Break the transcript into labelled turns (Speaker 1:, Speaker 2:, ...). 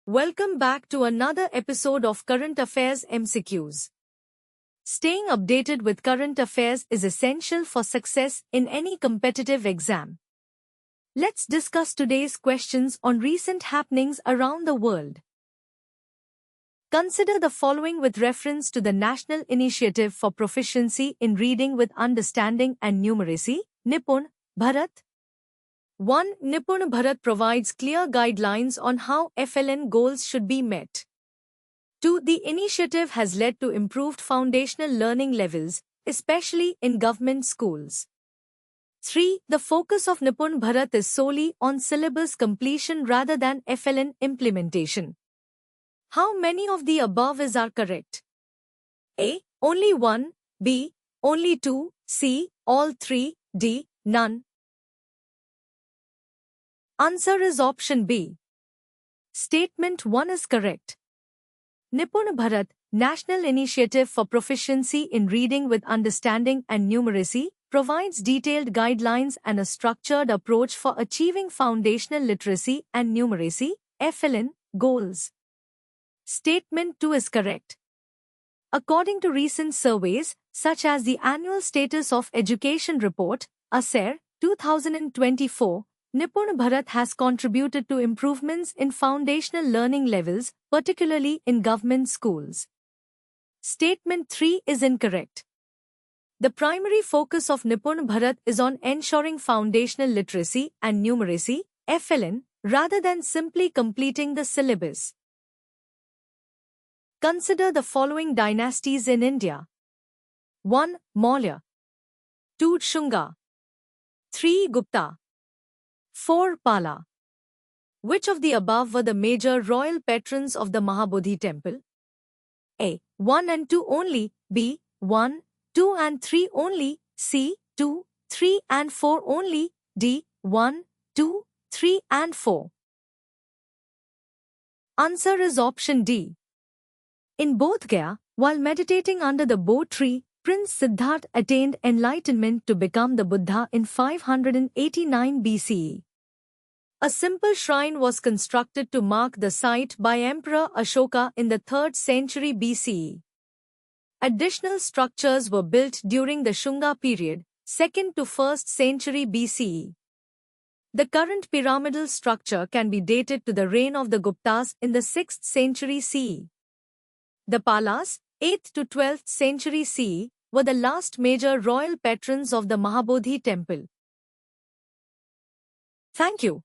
Speaker 1: Welcome back to another episode of Current Affairs MCQs. Staying updated with current affairs is essential for success in any competitive exam. Let's discuss today's questions on recent happenings around the world. Consider the following with reference to the National Initiative for Proficiency in Reading with Understanding and Numeracy, Nipun Bharat. 1. Nipun Bharat provides clear guidelines on how FLN goals should be met. 2. The initiative has led to improved foundational learning levels, especially in government schools. 3. The focus of Nipun Bharat is solely on syllabus completion rather than FLN implementation. How many of the above are correct? A. Only 1. B. Only 2. C. All 3. D. None. Answer is option B. Statement 1 is correct. Nipun Bharat, National Initiative for Proficiency in Reading with Understanding and Numeracy, provides detailed guidelines and a structured approach for achieving foundational literacy and numeracy (FLN) goals. Statement 2 is correct. According to recent surveys, such as the Annual Status of Education Report, ASER, 2024, Nipun Bharat has contributed to improvements in foundational learning levels, particularly in government schools. Statement 3 is incorrect. The primary focus of Nipun Bharat is on ensuring foundational literacy and numeracy, FLN, rather than simply completing the syllabus. Consider the following dynasties in India. 1. Maurya. 2. Shunga. 3. Gupta. 4. Pala. Which of the above were the major royal patrons of the Mahabodhi temple? A. 1 and 2 only. B. 1, 2 and 3 only. C. 2, 3 and 4 only. D. 1, 2, 3 and 4. Answer is option D. In Bodh Gaya, while meditating under the Bo tree, Prince Siddhartha attained enlightenment to become the Buddha in 589 BCE. A simple shrine was constructed to mark the site by Emperor Ashoka in the 3rd century BCE. Additional structures were built during the Shunga period, 2nd to 1st century BCE. The current pyramidal structure can be dated to the reign of the Guptas in the 6th century CE. The Palas, 8th to 12th century CE, were the last major royal patrons of the Mahabodhi temple. Thank you.